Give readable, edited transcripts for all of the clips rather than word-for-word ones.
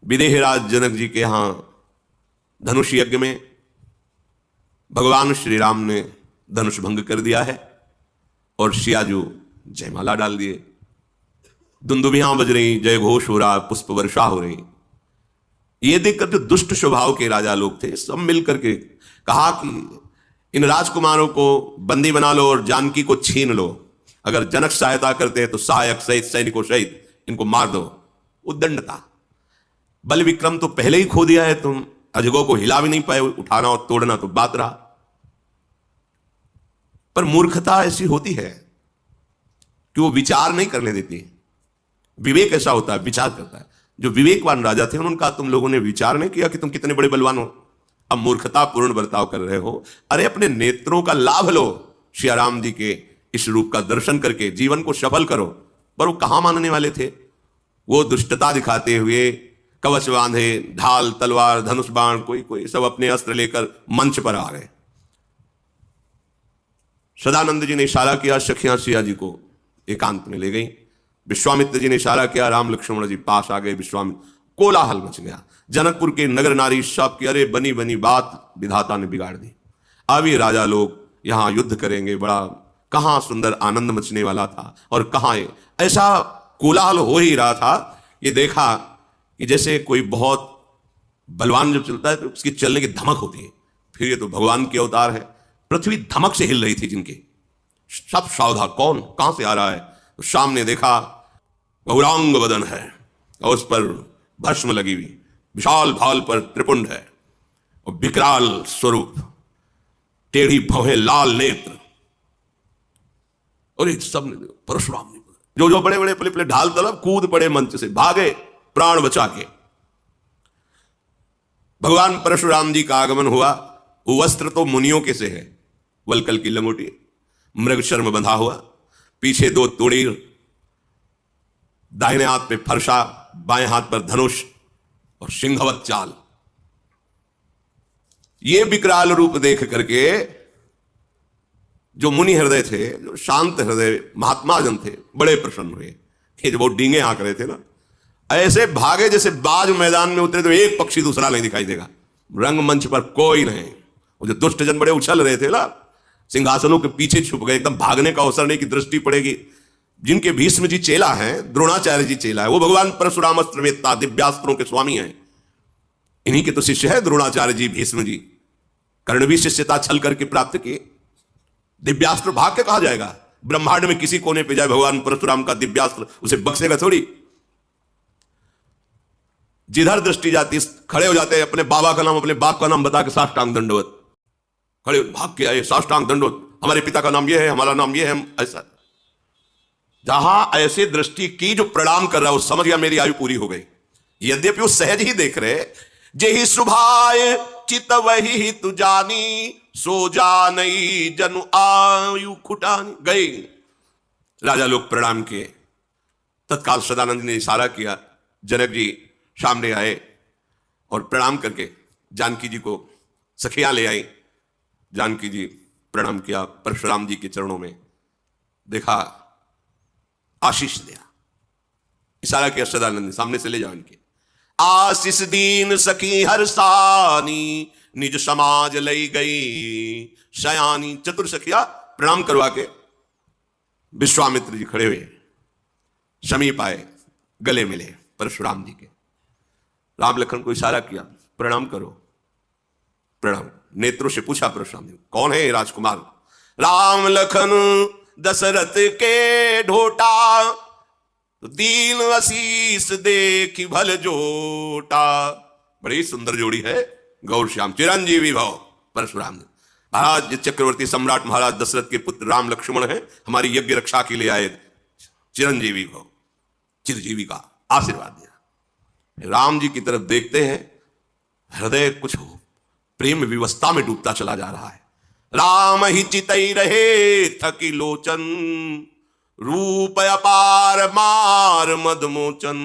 विदेहराज जनक जी के यहाँ धनुष यज्ञ में भगवान श्री राम ने धनुष भंग कर दिया है और सियाजू जयमाला डाल दिए। दुंदुभियां बज रही, जय घोष हो रहा, पुष्प वर्षा हो रही। ये देखकर जो दुष्ट स्वभाव के राजा लोग थे सब मिलकर के कहा कि इन राजकुमारों को बंदी बना लो और जानकी को छीन लो। अगर जनक सहायता करते हैं तो सहायक सहित सैनिकों सहित इनको मार दो। उद्दंडता, बल विक्रम तो पहले ही खो दिया है, तुम अजगों को हिला भी नहीं पाए, उठाना और तोड़ना तो बात रहा। पर मूर्खता ऐसी होती है कि वो विचार नहीं करने देती। विवेक ऐसा होता है, विचार करता है। जो विवेकवान राजा थे उनका तुम लोगों ने विचार नहीं किया कि तुम कितने बड़े बलवान हो। अब मूर्खता पूर्ण बर्ताव कर रहे हो। अरे अपने नेत्रों का लाभ लो, श्री राम जी के इस रूप का दर्शन करके जीवन को सफल करो। पर वो कहां मानने वाले थे। वो दुष्टता दिखाते हुए कवच बांधे, ढाल तलवार धनुष बाण, कोई कोई सब अपने अस्त्र लेकर मंच पर आ गए। सदानंद जी ने इशारा किया, सखियां सिया जी को एकांत में ले गई। विश्वामित्र जी ने इशारा किया, राम लक्ष्मण जी पास आ गए। विश्वामित्र, कोलाहल मच गया। जनकपुर के नगर नारी सब की अरे बनी बनी बात विधाता ने बिगाड़ दी। अब ये राजा लोग यहां युद्ध करेंगे, बड़ा कहां सुंदर आनंद मचने वाला था और कहां ऐसा कोलाहल हो ही रहा था। ये देखा कि जैसे कोई बहुत बलवान जब चलता है तो उसकी चलने की धमक होती है। फिर ये तो भगवान के अवतार है। पृथ्वी धमक से हिल रही थी जिनकी, सब सावधान, कौन कहां से आ रहा है। तो सामने देखा गौरांग वदन है और उस पर भस्म लगी हुई, विशाल भाल पर त्रिपुंड है और विकराल स्वरूप, टेढ़ी भवें, लाल नेत्र। और सब ने परशुराम ने जो बड़े बड़े पले पले ढाल तलब कूद पड़े, मंच से भागे प्राण बचा के। भगवान परशुराम जी का आगमन हुआ। वो वस्त्र तो मुनियों के से है, वलकल की लंगोटी, मृग शर्म बंधा हुआ, पीछे 2 तोड़ीर, दाहिने हाथ पे फरसा, बाएं हाथ पर धनुष और सिंहवत चाल। ये विकराल रूप देख करके जो मुनि हृदय थे, जो शांत हृदय महात्मा जन थे, बड़े प्रसन्न हुए। कि जब वो डींगे हाँक रहे थे ना, ऐसे भागे जैसे बाज मैदान में उतरे तो एक पक्षी दूसरा नहीं दिखाई देगा। रंगमंच पर कोई नहीं। वो जो दुष्ट जन बड़े उछल रहे थे ना, सिंहासनों के पीछे छुप गए, एकदम भागने का अवसर नहीं कि दृष्टि पड़ेगी। जिनके भीष्म जी चेला हैं, द्रोणाचार्य जी चेला है, वो भगवान परशुराम अस्त्रवेत्ता दिव्यास्त्रों के स्वामी हैं। इन्हीं के तो शिष्य है द्रोणाचार्य जी, भीष्म जी। कर्ण भी शिष्यता छल करके प्राप्त किए। दिव्यास्त्र भाग के कहा जाएगा। ब्रह्मांड में किसी कोने पे जाए भगवान परशुराम का दिव्यास्त्र, उसे बख्शेगा थोड़ी। जिधर दृष्टि जाती खड़े हो जाते हैं, अपने बाबा का नाम, अपने बाप का नाम बता के साष्टांग दंडवत खड़े भाग के आए। साष्टांग दंडवत, हमारे पिता का नाम ये है, हमारा नाम ये है, ऐसा। जहां ऐसे दृष्टि की जो प्रणाम कर रहा है वो समझ गया मेरी आयु पूरी हो गई। यद्यपि वो सहज ही देख रहे, जेहि सुभाय चित वही तु जानी, सो जानई जनु आयु खुटानी। गई राजा लोग प्रणाम किए। तत्काल सदानंद ने इशारा किया, जनक जी सामने आए और प्रणाम करके जानकी जी को सखियां ले आई। जानकी जी प्रणाम किया परशुराम जी के चरणों में, देखा, आशीष दिया। इशारा किया सदानंद ने, सामने से ले जाओ इनके। आशीष दीन सखी हरसानी, निज समाज लई गई शयानी। चतुर सखिया प्रणाम करवा के विश्वामित्र जी खड़े हुए, समीप आए, गले मिले परशुराम जी के। राम लखन को इशारा किया, प्रणाम करो। प्रणाम, नेत्रों से पूछा परशुराम जी, कौन है राजकुमार। राम लखन दशरथ के ढोटा, तो दीन आशीष देखी भल जोटा। बड़ी सुंदर जोड़ी है, गौर श्याम, चिरंजीवी भव। परशुराम ने, महाराज चक्रवर्ती सम्राट महाराज दशरथ के पुत्र राम लक्ष्मण हैं, हमारी यज्ञ रक्षा के लिए आए, चिरंजीवी भव, चिरजीवी का आशीर्वाद दिया। राम जी की तरफ देखते हैं, हृदय कुछ प्रेम विवस्था में डूबता चला जा रहा है। राम ही चितई रहे थकी लोचन, रूप अपार मार मदमोचन।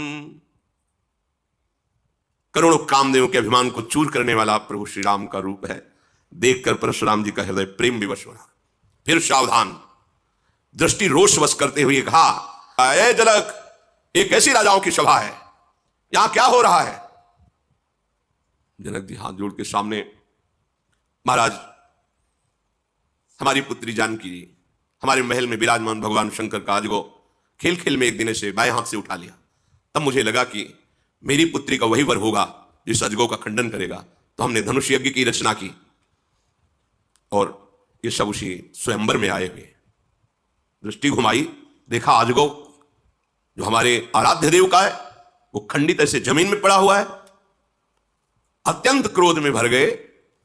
करोड़ों कामदेवों के अभिमान को चूर करने वाला प्रभु श्री राम का रूप है। देखकर परशुराम जी का हृदय प्रेम विवश हो रहा। फिर सावधान, दृष्टि रोषवश करते हुए कहा, जनक, एक ऐसी राजाओं की सभा है, यहां क्या हो रहा है। जनक जी हाथ जोड़ के सामने, महाराज हमारी पुत्री जानकी जी हमारे महल में विराजमान भगवान शंकर का अजगो खेल खेल में एक दिन से बाएं हाथ से उठा लिया। तब मुझे लगा कि मेरी पुत्री का वही वर होगा जिस अजगो का खंडन करेगा। तो हमने धनुष यज्ञ की रचना की और ये सब उसी स्वयंवर में आए हुए। दृष्टि घुमाई, देखा अजगो जो हमारे आराध्य देव का है वो खंडित ऐसे जमीन में पड़ा हुआ है। अत्यंत क्रोध में भर गए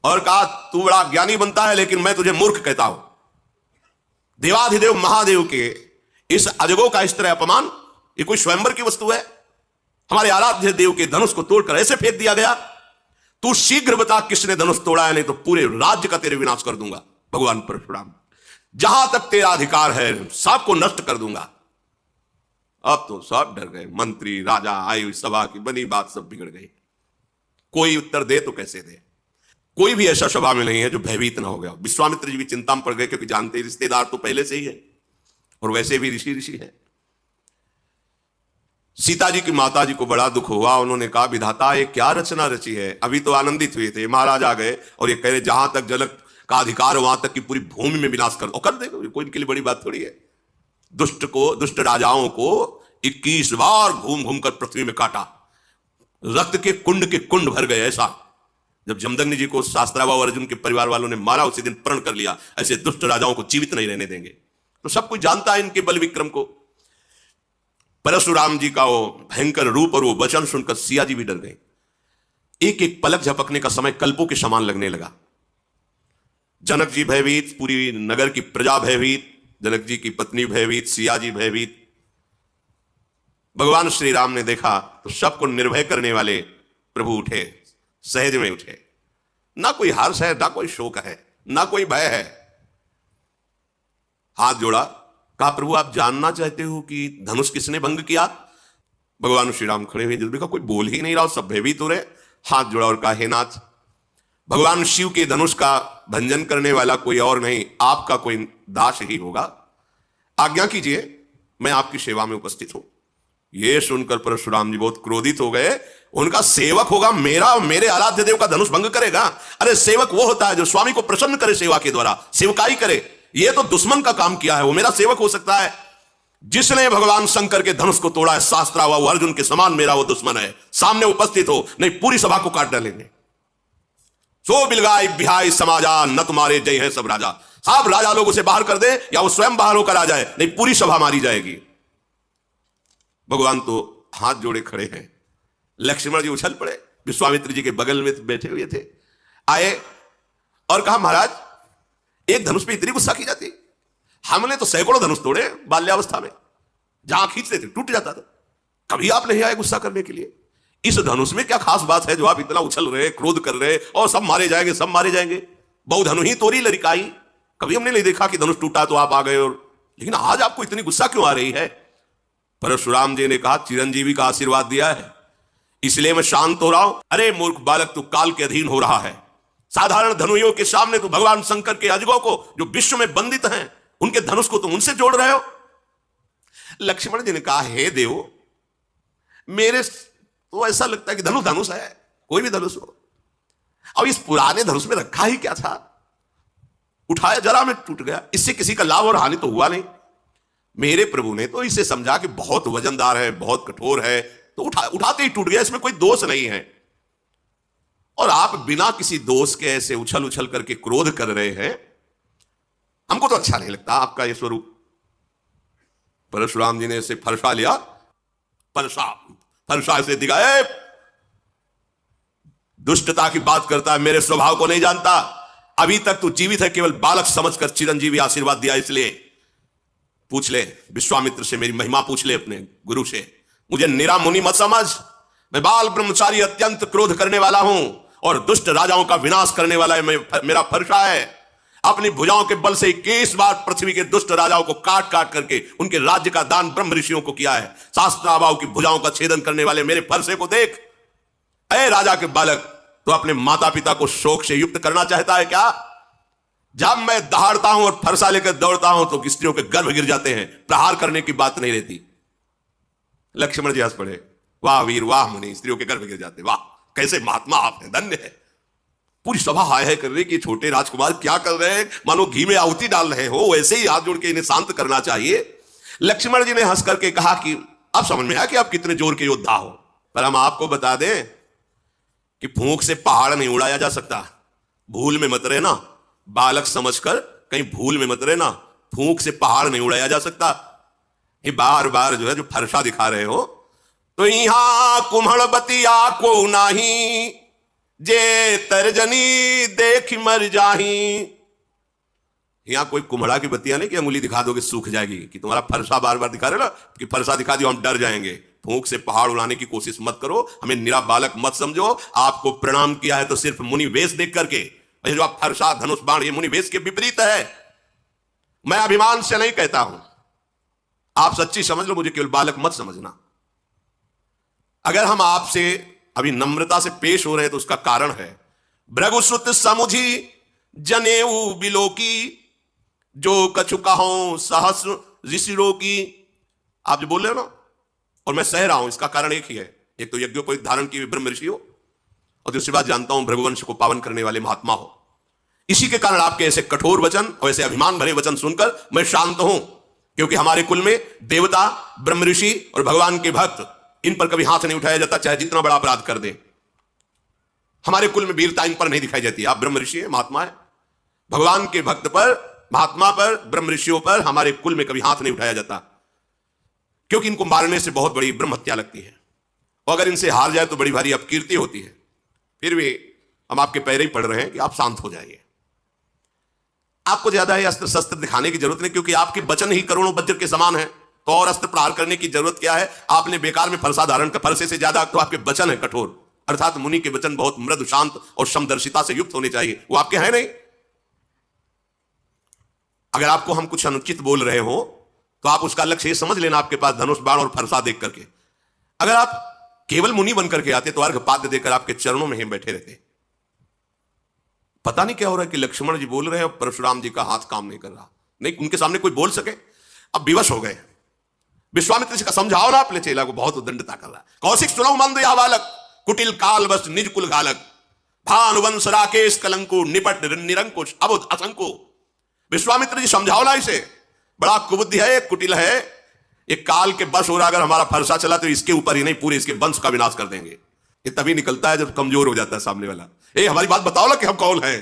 और कहा, तू बड़ा ज्ञानी बनता है लेकिन मैं तुझे मूर्ख कहता हूं। देवाधिदेव महादेव के इस अजगो का इस तरह अपमान, ये कोई स्वयंवर की वस्तु है? हमारे आराध्य देव के धनुष को तोड़कर ऐसे फेंक दिया गया। तू शीघ्र बता किसने धनुष तोड़ा है, नहीं तो पूरे राज्य का तेरे विनाश कर दूंगा। भगवान परशुराम, जहां तक तेरा अधिकार है सबको नष्ट कर दूंगा। अब तो सब डर गए, मंत्री राजा आई हुई सभा की बनी बात सब बिगड़ गई। कोई उत्तर दे तो कैसे दे? कोई भी ऐसा सभा में नहीं है जो भयभीत ना हो गया। विश्वामित्र जी भी चिंता में पड़ गए क्योंकि जानते रिश्तेदार तो पहले से ही है और वैसे भी ऋषि ऋषि है। सीता जी की माता जी को बड़ा दुख हुआ। उन्होंने कहा, विधाता ये क्या रचना रची है? अभी तो आनंदित हुए थे, महाराज आ गए और ये कह रहे जहां तक जनक का अधिकार वहां तक की पूरी भूमि में विनाश कर देगा। कोई इनके लिए बड़ी बात थोड़ी है। दुष्ट राजाओं को 21 बार घूम घूम कर पृथ्वी में काटा, रक्त के कुंड भर गए। ऐसा जब जमदग्नि जी को शास्त्रावा और अर्जुन के परिवार वालों ने मारा, उसी दिन प्रण कर लिया ऐसे दुष्ट राजाओं को जीवित नहीं रहने देंगे। तो सब कुछ जानता है इनके बल विक्रम को। परशुराम जी का वो भयंकर रूप और वो वचन सुनकर सिया जी भी डर गए। एक एक पलक झपकने का समय कल्पों के समान लगने लगा। जनक जी भयभीत, पूरी नगर की प्रजा भयभीत, जनक जी की पत्नी भयभीत, सिया जी भयभीत। भगवान श्री राम ने देखा तो सबको निर्भय करने वाले प्रभु उठे, सहज में उठे। ना कोई हर्ष है, ना कोई शोक है, ना कोई भय है। हाथ जोड़ा, कहा, प्रभु आप जानना चाहते हो कि धनुष किसने भंग किया? भगवान श्री राम खड़े हुए, देखा कोई बोल ही नहीं रहा, सब भयभीत हो रहे। हाथ जोड़ा और कहा, हे नाथ, भगवान शिव के धनुष का भंजन करने वाला कोई और नहीं, आपका कोई दास ही होगा। आज्ञा कीजिए, मैं आपकी सेवा में उपस्थित हूं। यह सुनकर परशुराम जी बहुत क्रोधित हो गए। उनका सेवक होगा मेरे आराध्य देव का धनुष भंग करेगा? अरे सेवक वो होता है जो स्वामी को प्रसन्न करे, सेवा के द्वारा सेवकाई करे। ये तो दुश्मन का काम किया है, वो मेरा सेवक हो सकता है? जिसने भगवान शंकर के धनुष को तोड़ा है, शास्त्रा हुआ वो अर्जुन के समान मेरा वो दुश्मन है। सामने उपस्थित हो, नहीं पूरी सभा को काट डालेंगे। सो बिलगाई बिहाई समाजा, न तुम्हारे जय है सब राजा। सब राजा लोग उसे बाहर कर दे या वो स्वयं बाहर होकर आ जाए, नहीं पूरी सभा मारी जाएगी। भगवान तो हाथ जोड़े खड़े हैं। लक्ष्मण जी उछल पड़े, विश्वामित्र जी के बगल में बैठे हुए थे, आए और कहा, महाराज एक धनुष पे इतनी गुस्सा की जाती? हमने तो सैकड़ों धनुष तोड़े बाल्यावस्था में, जहां खींचते थे टूट जाता था। कभी आप नहीं आए गुस्सा करने के लिए? इस धनुष में क्या खास बात है जो आप इतना उछल रहे, क्रोध कर रहे और सब मारे जाएंगे, सब मारे जाएंगे? बहु धनु ही तोरी लड़काई। कभी हमने नहीं देखा कि धनुष टूटा तो आप आ गए, और लेकिन आज आपको इतनी गुस्सा क्यों आ रही है? परशुराम जी ने कहा, चिरंजीवी का आशीर्वाद दिया है इसलिए मैं शांत हो रहा हूं। अरे मूर्ख बालक, तू काल के अधीन हो रहा है। साधारण धनुइयों के सामने तू भगवान शंकर के अजगों को जो विश्व में बंदित हैं, उनके धनुष को तुम उनसे जोड़ रहे हो। लक्ष्मण जी ने कहा, हे देव, मेरे तो ऐसा लगता है कि धनुष धनुष है, कोई भी धनुष हो। अब इस पुराने धनुष में रखा ही क्या था? उठाया जरा में टूट गया, इससे किसी का लाभ और हानि तो हुआ नहीं। मेरे प्रभु ने तो इसे समझा कि बहुत वजनदार है, बहुत कठोर है, तो उठाते ही टूट गया, इसमें कोई दोष नहीं है। और आप बिना किसी दोष के ऐसे उछल उछल करके क्रोध कर रहे हैं, हमको तो अच्छा नहीं लगता आपका ये स्वरूप। परशुराम जी ने इसे फरसा लिया, फरसा से दिखाए, दुष्टता की बात करता है, मेरे स्वभाव को नहीं जानता। अभी तक तू जीवित है केवल बालक समझकर चिरंजीवी आशीर्वाद दिया, इसलिए पूछ ले विश्वामित्र से, मेरी महिमा पूछ ले अपने गुरु से। मुझे निरा मुनि मत समझ, मैं बाल ब्रह्मचारी अत्यंत क्रोध करने वाला हूं और दुष्ट राजाओं का विनाश करने वाला है मेरा फरसा है। अपनी भुजाओं के बल से 21 बार पृथ्वी के दुष्ट राजाओं को काट काट करके उनके राज्य का दान ब्रह्म ऋषियों को किया है। शास्त्राबाओं की भुजाओं का छेदन करने वाले मेरे फरसे को देख। अरे राजा के बालक, तो अपने माता पिता को शोक से युक्त करना चाहता है क्या? जब मैं दहाड़ता हूं और फरसा लेकर दौड़ता हूं तो स्त्रियों के गर्भ गिर जाते हैं, प्रहार करने की बात नहीं रहती। लक्ष्मण जी हंस पड़े, वाह वीर वाह मुनि, स्त्रियों के गर्भ गिर जाते, वाह कैसे महात्मा आप हैं, धन्य है। पूरी सभा हाय है कर रही कि छोटे राजकुमार क्या कर रहे हैं, मानो घी में आहुति डाल रहे हो, वैसे ही हाथ जोड़ के इन्हें शांत करना चाहिए। लक्ष्मण जी ने हंस करके कहा कि अब समझ में आया कि आप कितने जोर के योद्धा हो, पर हम आपको बता दें कि फूंक से पहाड़ नहीं उड़ाया जा सकता। भूल में मत रहना, बालक समझकर कहीं भूल में मत रहना, फूंक से पहाड़ नहीं उड़ाया जा सकता। ये बार बार जो है जो फरसा दिखा रहे हो, तो यहां कुम्हड़ बतिया को नाही, जे तरजनी देख मर जाही। यहां कोई कुम्हड़ा की बतिया नहीं कि अंगुली दिखा दोगे सूख जाएगी, कि तुम्हारा फरसा बार बार दिखा रहे ना कि फरसा दिखा दियो हम डर जाएंगे। फूंक से पहाड़ उड़ाने की कोशिश मत करो, हमें निरा बालक मत समझो। आपको प्रणाम किया है तो सिर्फ मुनि वेश देख करके, जो आप फरसा धनुष बाण ये मुनि वेश के विपरीत है। मैं अभिमान से नहीं कहता हूं, आप सच्ची समझ लो, मुझे केवल बालक मत समझना। अगर हम आपसे अभी नम्रता से पेश हो रहे हैं तो उसका कारण है, भृगुसुत समुझी जनेऊ बिलोकी, जो कछु कहो सहस्र ऋषिरों की। आप जो बोल रहे हो ना, और मैं सह रहा हूं, इसका कारण एक ही है, एक तो यज्ञों को धारण किए ब्रह्म ऋषि हो, और दूसरी बात जानता हूं भृगुवंश को पावन करने वाले महात्मा हो। इसी के कारण आपके ऐसे कठोर वचन और ऐसे अभिमान भरे वचन सुनकर मैं शांत हूं, क्योंकि हमारे कुल में देवता, ब्रह्म ऋषि और भगवान के भक्त, इन पर कभी हाथ नहीं उठाया जाता, चाहे जितना बड़ा अपराध कर दे। हमारे कुल में वीरता इन पर नहीं दिखाई जाती। आप ब्रह्म ऋषि है, महात्मा है, भगवान के भक्त पर, महात्मा पर, ब्रह्म ऋषियों पर हमारे कुल में कभी हाथ नहीं उठाया जाता, क्योंकि इनको मारने से बहुत बड़ी ब्रह्म हत्या लगती है, और अगर इनसे हार जाए तो बड़ी भारी अपकीर्ति होती है। फिर भी हम आपके पैर ही पड़ रहे हैं कि आप शांत हो जाइए। आपको ज्यादा ही अस्त्र शस्त्र दिखाने की जरूरत नहीं, क्योंकि आपके वचन ही करोड़ों वज्र के समान है, तो और अस्त्र प्रहार करने की जरूरत क्या है। आपने बेकार में फरसा धारण कर, फरसे से ज्यादा तो आपके वचन है कठोर, अर्थात मुनि के वचन बहुत मृदु, शांत और समदर्शिता से युक्त होने चाहिए, वो आपके हैं नहीं। अगर आपको हम कुछ अनुचित बोल रहे हो तो आप उसका लक्ष्य ये समझ लेना, आपके पास धनुष बाण और फरसा देख करके। अगर आप केवल मुनि बन करके आते तो अर्घपाद्य देकर आपके चरणों में ही बैठे रहते। पता नहीं क्या हो रहा है कि लक्ष्मण जी बोल रहे हैं और परशुराम जी का हाथ काम नहीं कर रहा, नहीं उनके सामने कोई बोल सके। अब विवश हो गए। विश्वामित्र जी का समझाओ ना अपने चेला को, बहुत उद्दंडता कर रहा है। कौशिक सुनो मंद या बालक, कुटिल काल बस निज कुल घालक, भानुवंश राकेश कलंको, निपट निरंकुश अबुध असंको। विश्वामित्र जी समझाओ ना इसे, बड़ा कुबुद्धि है, कुटिल है, ये काल के बस हो रहा। अगर हमारा फरसा चला तो इसके ऊपर ही नहीं पूरे इसके वंश का विनाश कर देंगे। ये तभी निकलता है जब कमजोर हो जाता है सामने वाला। हमारी बात बताओ ना कि हम कौन हैं।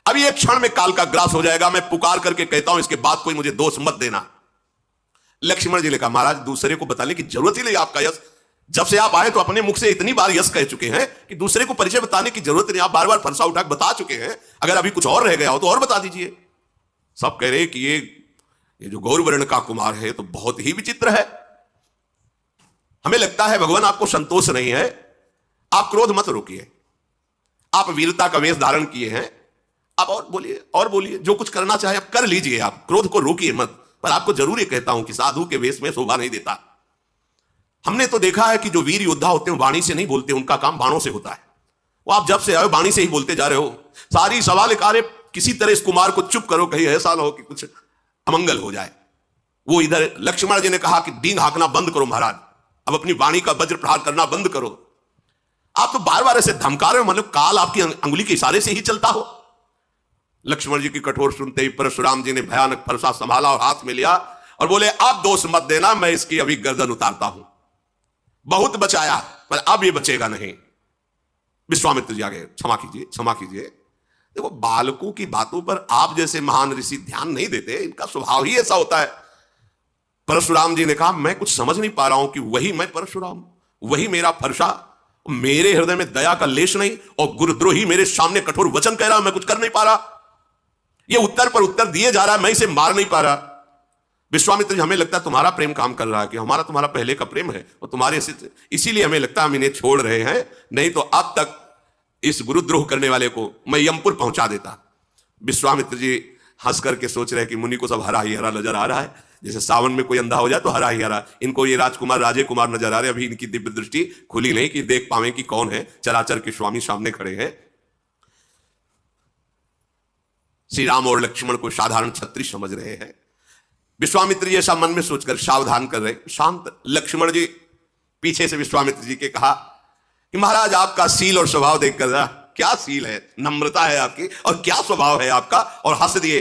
अभी एक क्षण में काल का ग्रास हो जाएगा। मैं पुकार करके कहता हूं इसके बाद कोई मुझे दोष मत देना। लक्ष्मण जी ने कहा महाराज दूसरे को बताने की जरूरत ही नहीं, आपका यश जब से आप आए तो अपने मुख से इतनी बार यश कह चुके हैं कि दूसरे को परिचय बताने की जरूरत नहीं। आप बार बार फरसा उठा बता चुके हैं, अगर अभी कुछ और रह गया हो तो और बता दीजिए। सब कह रहे कि ये जो गौरवर्ण का कुमार है तो बहुत ही विचित्र है। हमें लगता है भगवान आपको संतोष नहीं है। आप क्रोध मत रोकिए, आप वीरता का वेश धारण किए हैं, आप और बोलिए, जो कुछ करना चाहे आप कर लीजिए, आप क्रोध को रोकिए मत। पर आपको जरूर ये कहता हूं कि साधु के वेश में शोभा नहीं देता। हमने तो देखा है कि जो वीर योद्धा होते हैं वाणी से नहीं बोलते, उनका काम बाणों से होता है। वो आप जब से आए वाणी से ही बोलते जा रहे हो। सारी सवाल कार्य किसी तरह इस कुमार को चुप करो, कहीं ऐसा ना हो कि कुछ अमंगल हो जाए। वो इधर लक्ष्मण जी ने कहा कि डींग हाँकना बंद करो महाराज, अब अपनी वाणी का वज्र प्रहार करना बंद करो। आप तो बार बार ऐसे धमका रहे हो, मतलब काल आपकी अंगुली के इशारे से ही चलता हो। लक्ष्मण जी की कठोर सुनते ही परशुराम जी ने भयानक फरसा संभाला और हाथ में लिया और बोले अब दोष मत देना, मैं इसकी अभी गर्दन उतारता हूं। बहुत बचाया पर अब ये बचेगा नहीं। विश्वामित्र जी आगे क्षमा कीजिए, क्षमा कीजिए। देखो बालकों की बातों पर आप जैसे महान ऋषि ध्यान नहीं देते, इनका स्वभाव ही ऐसा होता है। परशुराम जी ने कहा मैं कुछ समझ नहीं पा रहा हूं कि वही मैं परशुराम, वही मेरा फरसा, मेरे हृदय में दया का लेश नहीं, और गुरुद्रोही मेरे सामने कठोर वचन कह रहा, मैं कुछ कर नहीं पा रहा। ये उत्तर पर उत्तर दिए जा रहा है, मैं इसे मार नहीं पा रहा। विश्वामित्र जी हमें लगता है तुम्हारा प्रेम काम कर रहा है, कि हमारा तुम्हारा पहले का प्रेम है और तुम्हारे इसीलिए हमें लगता है हम इन्हें छोड़ रहे हैं, नहीं तो अब तक इस गुरुद्रोह करने वाले को मैं यमपुर पहुंचा देता। विश्वामित्र जी हंस करके सोच रहे हैं कि मुनि को सब हरा ही हरा नजर आ रहा है, जैसे सावन में कोई अंधा हो जाए तो हरा ही हरा। इनको ये राजकुमार राजे कुमार नजर आ रहे हैं, अभी इनकी दिव्य दृष्टि खुली नहीं कि देख पावे कि कौन है चराचर के स्वामी सामने खड़े हैं। श्री राम और लक्ष्मण को साधारण छत्री समझ रहे हैं। विश्वामित्र जी ऐसा मन में सोचकर सावधान कर रहे। शांत लक्ष्मण जी पीछे से विश्वामित्र जी के कहा कि महाराज आपका सील और स्वभाव देखकर, क्या सील है, नम्रता है आपकी, और क्या स्वभाव है आपका, और हंस दिए।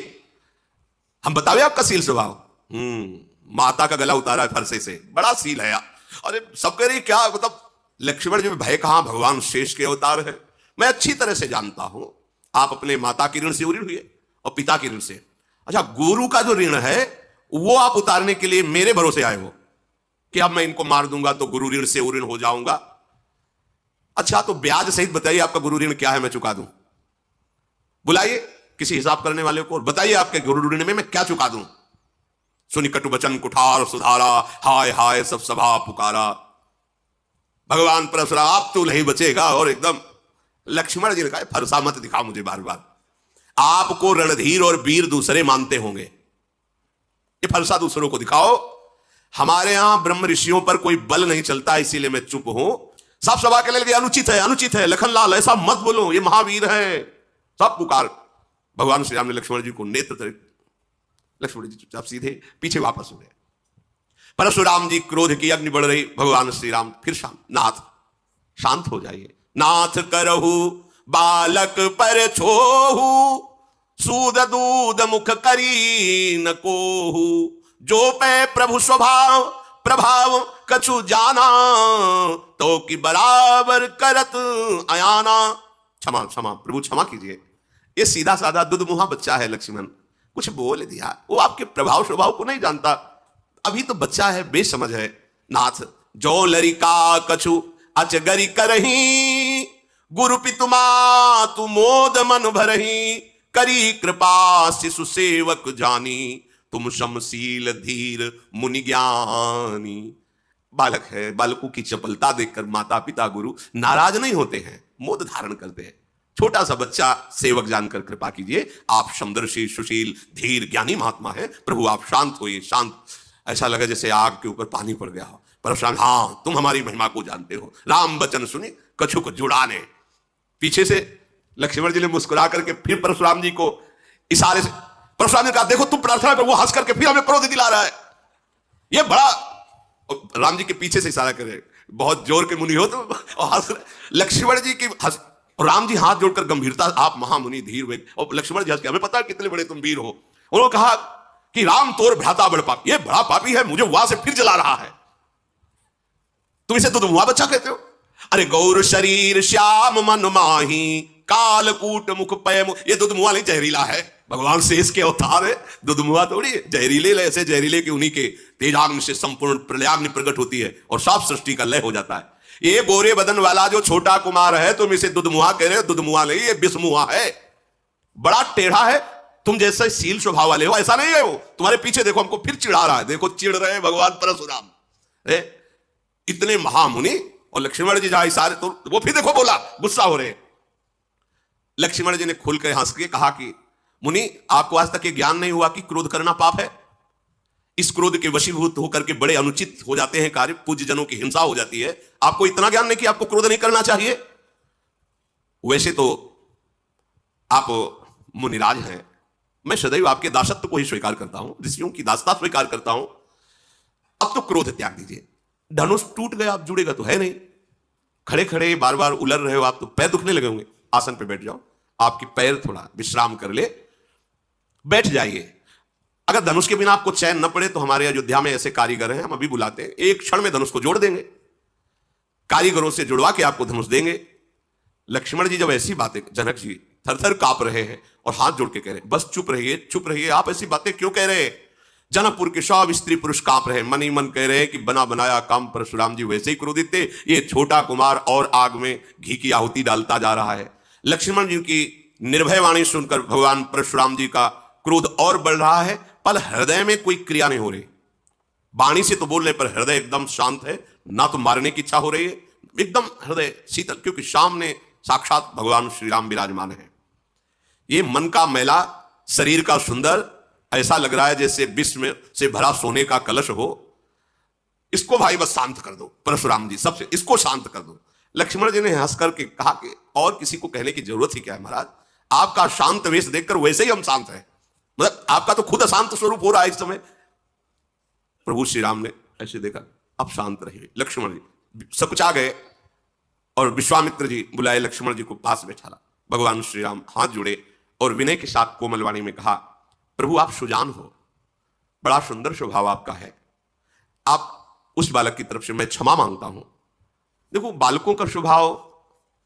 हम बतावे आपका सील स्वभाव। माता का गला उतारा है फरसे से, बड़ा सील है। अरे सब कह रही क्या, मतलब लक्ष्मण जी में भय कहां, भगवान शेष के अवतार है। मैं अच्छी तरह से जानता हूं आप अपने माता की ऋण से ऋण हुए और पिता की ऋण से। अच्छा, गुरु का जो ऋण है वो आप उतारने के लिए मेरे भरोसे आए हो कि अब मैं इनको मार दूंगा तो गुरु ऋण से ऋण हो जाऊंगा। अच्छा, तो ब्याज सहित बताइए आपका गुरु ऋण क्या है, मैं चुका दूं। बुलाइए किसी हिसाब करने वाले को, बताइए आपके गुरु ऋण में मैं क्या चुका दूं। सुनि कटु बचन कुठार सुधारा, हाय हाय सब सभा पुकारा। भगवान परशुराम आप तो नहीं बचेगा। और एकदम लक्ष्मण जी ने कहा फरसा मत दिखा मुझे बार बार, आपको रणधीर और वीर दूसरे मानते होंगे, ये फरसा दूसरों को दिखाओ। हमारे यहां ब्रह्म ऋषियों पर कोई बल नहीं चलता, इसीलिए मैं चुप हूं। सब सभा के लिए अनुचित है, अनुचित है, लखनलाल ऐसा मत बोलो, ये महावीर है। सब पुकार। भगवान श्री राम ने लक्ष्मण जी को नेत्र, लक्ष्मण जी चुपचाप सीधे पीछे वापस हो गए। परशुराम जी क्रोध की अग्नि बढ़ रही। भगवान श्री राम फिर शांत, नाथ शांत हो जाइए, नाथ करहु बालक पर छोहु, सूद दूध मुख करी न कोहु, जो पे प्रभु स्वभाव प्रभाव कछु जाना, तो कि बराबर करत अयाना। क्षमा क्षमा प्रभु, क्षमा कीजिए। ये सीधा साधा दुधमुहा बच्चा है लक्ष्मण, कुछ बोल दिया, वो आपके प्रभाव स्वभाव को नहीं जानता, अभी तो बच्चा है, बेसमझ है। नाथ जो लरिका कछु अचगरी करही, गुरु पितुमा तु मोद मन भरही, करी कृपा शिशु सेवक जानी, तुम समशील धीर मुनि ज्ञानी। बालक है, बालकों की चपलता देखकर माता पिता गुरु नाराज नहीं होते हैं, मोद धारण करते हैं। छोटा सा बच्चा सेवक जानकर कृपा कीजिए, आप समदर्शी सुशील धीर ज्ञानी महात्मा है, प्रभु आप शांत होइए, शांत। ऐसा लगा जैसे आग के ऊपर पानी पड़ गया हो। परशुराम, हाँ तुम हमारी महिमा को जानते हो। राम वचन सुनी कछुक जुड़ाने। पीछे से लक्ष्मण जी ने मुस्कुरा करके फिर परशुराम जी को इशारे से, परशुराम ने कहा देखो तुम प्रार्थना कर, वो हंस करके फिर हमें क्रोध दिला रहा है। ये बड़ा, राम जी के पीछे से इशारा करे, बहुत जोर के मुनि हो तो, और हंस। लक्ष्मण जी की हंस, और राम जी हाथ जोड़कर गंभीरता, आप महामुनि धीर हुए। और लक्ष्मण जी हंस के, हमें पता है कितने बड़े तुम वीर हो। उन्होंने कहा कि राम तोर भ्राता बड़ पापी, ये बड़ा पापी है, मुझे वहां से फिर जला रहा है, तुम इसे तो मुआ बच्चा कहते हो। अरे गौर शरीर श्याम मन माही, कालकूट मुख पय, ये दुधमुआ नहीं जहरीला है, भगवान शेष के अवतार है, दुधमुआ थोड़ी है। जहरीले ऐसे जहरीले कि उन्हीं के तेजाग्नि से संपूर्ण प्रलयाग्नि प्रकट होती है और साफ सृष्टि का लय हो जाता है। ये गोरे बदन वाला जो छोटा कुमार है, तुम इसे दुधमुआ कह रहे हो, दुधमुआ नहीं, ये बिस्मुआ है, बड़ा टेढ़ा है। तुम जैसे सील स्वभाव वाले हो ऐसा नहीं है वो। तुम्हारे पीछे देखो, हमको फिर चिढ़ा रहा है, देखो चिढ़ रहे हैं भगवान परशुराम। इतने महामुनि, और लक्ष्मण जी जाए सारे, तो वो फिर देखो बोला, गुस्सा हो रहे। लक्ष्मण जी ने खुल कर हंस के कहा कि मुनि आपको आज तक ये ज्ञान नहीं हुआ कि क्रोध करना पाप है। इस क्रोध के वशीभूत होकर के बड़े अनुचित हो जाते हैं कार्य, पूज्य जनों की हिंसा हो जाती है। आपको इतना ज्ञान नहीं कि आपको क्रोध नहीं करना चाहिए। वैसे तो आप मुनिराज हैं, मैं सदैव आपके दासत्व को ही स्वीकार करता हूं, ऋषियों की दासता स्वीकार करता हूं। अब तो क्रोध त्याग दीजिए। धनुष टूट गया, आप जुड़ेगा तो है नहीं, खड़े खड़े बार बार उलर रहे हो आप, तो पैर दुखने लगे होंगे। आसन पे बैठ जाओ, आपकी पैर थोड़ा विश्राम कर ले, बैठ जाइए। अगर धनुष के बिना आपको चैन न पड़े तो हमारे अयोध्या में ऐसे कारीगर हैं, हम अभी बुलाते हैं, एक क्षण में धनुष को जोड़ देंगे, कारीगरों से जुड़वा के आपको धनुष देंगे। लक्ष्मण जी जब ऐसी बातें, जनक जी थर-थर कांप रहे हैं और हाथ जोड़ के कह रहे हैं बस चुप रहिए, चुप रहिए, आप ऐसी बातें क्यों कह रहे हैं। जनकपुर के सब स्त्री पुरुष कांप रहे हैं, मन ही मन कह रहे हैं कि बना बनाया काम परशुराम जी वैसे ही क्रोधित थे, ये छोटा कुमार और आग में घी की आहुति डालता जा रहा है। लक्ष्मण जी की निर्भय वाणी सुनकर भगवान परशुराम जी का क्रोध और बढ़ रहा है, पर हृदय में कोई क्रिया नहीं हो रही। वाणी से तो बोल रहे पर हृदय एकदम शांत है, ना तो मारने की इच्छा हो रही है, एकदम हृदय शीतल, क्योंकि सामने साक्षात भगवान श्री राम विराजमान है। ये मन का मैला, शरीर का सुंदर, ऐसा लग रहा है जैसे विश्व में से भरा सोने का कलश हो। इसको भाई बस शांत कर दो परशुराम जी, सबसे इसको शांत कर दो। लक्ष्मण जी ने हंस करके कहा कि और किसी को कहने की जरूरत ही क्या है महाराज, आपका शांत वेश देखकर वैसे ही हम शांत हैं, मतलब आपका तो खुद अशांत स्वरूप हो रहा है इस समय। प्रभु श्री राम ने ऐसे देखा, अब शांत रहिए। लक्ष्मण जी सकुचा गए और विश्वामित्र जी बुलाए, लक्ष्मण जी को पास बैठाला। भगवान श्री राम हाथ जोड़े और विनय के साथ कोमल वाणी में कहा, प्रभु आप सुजान हो, बड़ा सुंदर स्वभाव आपका है, आप उस बालक की तरफ से मैं क्षमा मांगता हूं। देखो बालकों का स्वभाव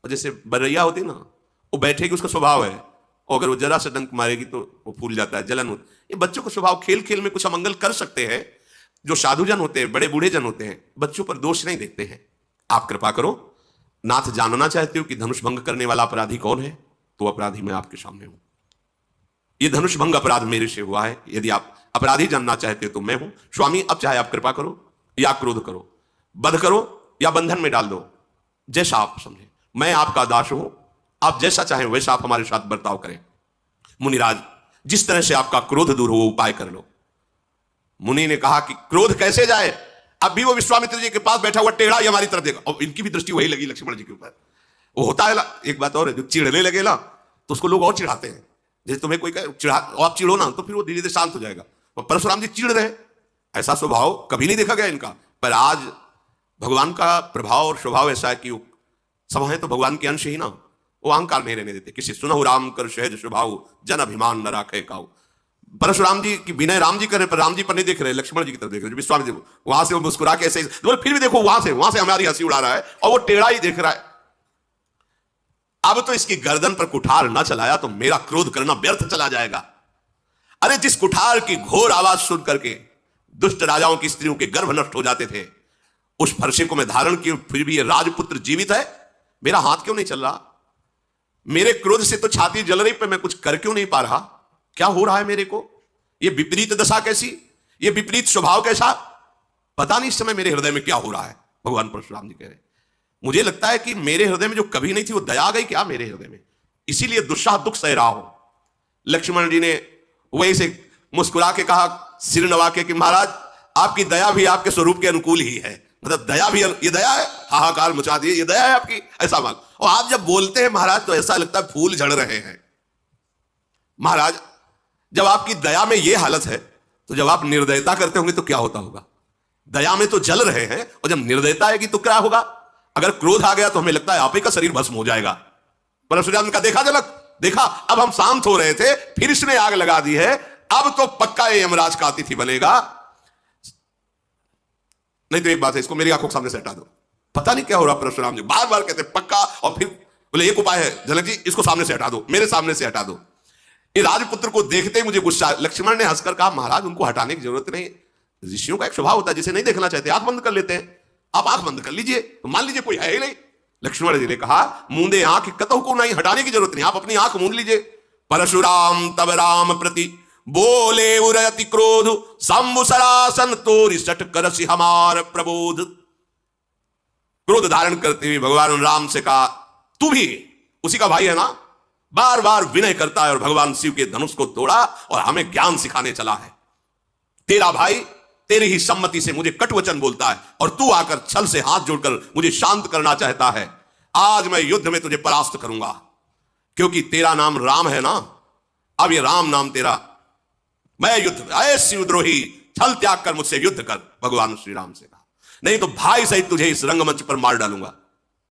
जैसे बरैया होती ना, वो बैठेगी उसका स्वभाव है, और अगर वो जरा सा डंक मारेगी तो वो फूल जाता है, जलन होती। ये बच्चों का स्वभाव खेल खेल में कुछ अमंगल कर सकते हैं। जो साधुजन होते हैं, बड़े बूढ़े जन होते हैं, बच्चों पर दोष नहीं देखते हैं। आप कृपा करो, नाथ जानना चाहते हो कि धनुष भंग करने वाला अपराधी कौन है, तो अपराधी मैं आपके सामने हूं। ये धनुष भंग अपराध मेरे से हुआ है, यदि आप अपराधी जानना चाहते हो तो मैं हूं। स्वामी अब चाहे आप कृपा करो या क्रोध करो, वध करो या बंधन में डाल दो, जैसा आप समझे। मैं आपका दास हूं, आप जैसा चाहें वैसा आप हमारे साथ बर्ताव करें। मुनिराज, जिस तरह से आपका क्रोध दूर हो वो उपाय कर लो। मुनि ने कहा कि क्रोध कैसे जाए? अब भी वो विश्वामित्र जी के पास बैठा हुआ टेढ़ा ही हमारी तरफ देखा, और इनकी भी दृष्टि वही लगी लक्ष्मण जी के ऊपर। वो होता है एक बात और है, जो चिढ़ने लगे ना तो उसको लोग और चिढ़ाते हैं। जैसे तुम्हें कोई चिढ़ा, आप चिढ़ो ना तो फिर वो धीरे धीरे शांत हो जाएगा। परशुराम जी चिढ़ रहे, ऐसा स्वभाव कभी नहीं देखा गया इनका। पर आज भगवान का प्रभाव और स्वभाव ऐसा है कि वो सब है तो भगवान के अंश ही ना, वो अहंकार नहीं रहने देते। किसी सुनहु राम कर सहज स्वभाव, जन अभिमान न राखे काऊ। परशुराम जी की विनय राम जी कर रहे, पर राम जी पर नहीं देख रहे, लक्ष्मण जी की तरफ देख रहे। विश्वामित्र जी वहां से वो मुस्कुरा के ऐसे फिर भी देखो वहां से हमारी हंसी उड़ा रहा है और वो टेढ़ा ही देख रहा है। अब तो इसकी गर्दन पर कुठार न चलाया तो मेरा क्रोध करना व्यर्थ चला जाएगा। अरे जिस कुठार की घोर आवाज सुन करके दुष्ट राजाओं की स्त्रियों के गर्भ नष्ट हो जाते थे, उस फरसे को मैं धारण किया, फिर भी ये राजपुत्र जीवित है, मेरा हाथ क्यों नहीं चल रहा? मेरे क्रोध से तो छाती जल रही, पर मैं कुछ कर क्यों नहीं पा रहा? क्या हो रहा है मेरे को? ये विपरीत दशा कैसी, ये विपरीत स्वभाव कैसा? पता नहीं इस समय मेरे हृदय में क्या हो रहा है। भगवान परशुराम जी कह रहे, मुझे लगता है कि मेरे हृदय में जो कभी नहीं थी वो दया आ गई क्या मेरे हृदय में, इसीलिए दुस्साह दुख सह रहा हूं। लक्ष्मण जी ने वही से मुस्कुरा के कहा, सिर नवा के कि महाराज आपकी दया भी आपके स्वरूप के अनुकूल ही है। मतलब दया भी, ये दया है, हाहाकार मचा दिए, ये दया है आपकी, ऐसा मान। और आप जब बोलते हैं महाराज तो ऐसा लगता है फूल झड़ रहे हैं। महाराज जब आपकी दया में ये हालत है तो जब आप निर्दयता करते होंगे तो क्या होता होगा? दया में तो जल रहे हैं, और जब निर्दयता आएगी तो क्या होगा? अगर क्रोध आ गया तो हमें लगता है आप ही का शरीर भस्म हो जाएगा। परशुराम का देखा झलक, देखा अब हम शांत हो रहे थे, फिर इसने आग लगा दी है। अब तो पक्का ये यमराज का अतिथि बनेगा। नहीं तो एक बात है, इसको मेरी आंखों के सामने से हटा दो। पता नहीं क्या हो रहा, परशुराम जी बार बार कहते पक्का, और फिर बोले एक उपाय है जनक जी, इसको सामने से हटा दो, मेरे सामने से हटा दो। ये राजपुत्र को देखते ही मुझे गुस्सा। लक्ष्मण ने हंसकर कहा, महाराज उनको हटाने की जरूरत नहीं, ऋषियों का एक स्वभाव होता है, जिसे नहीं देखना चाहते आंख बंद कर लेते हैं। आप आंख बंद कर लीजिए, तो मान लीजिए कोई है ही नहीं। लक्ष्मण जी ने कहा, मूंदे आंख कतहु को नहीं, हटाने की जरूरत नहीं, आप अपनी आंख मूंद लीजिए। परशुराम तब राम प्रति बोले उरति क्रोध, संवसरासन तोरि सठ करसि हमार प्रबोध। क्रोध धारण करते हुए भगवान राम से कहा, तू भी उसी का भाई है ना? बार बार विनय करता है और भगवान शिव के धनुष को तोड़ा और हमें ज्ञान सिखाने चला है। तेरा भाई तेरी ही सम्मति से मुझे कटवचन बोलता है, और तू आकर छल से हाथ जोड़कर मुझे शांत करना चाहता है। आज मैं युद्ध में तुझे परास्त करूंगा, क्योंकि तेरा नाम राम है ना। अब ये राम नाम तेरा, मैं युद्ध, अय शिवद्रोही, छल त्याग कर मुझसे युद्ध कर। भगवान श्री राम से कहा, नहीं तो भाई सहित तुझे इस रंगमंच पर मार डालूंगा।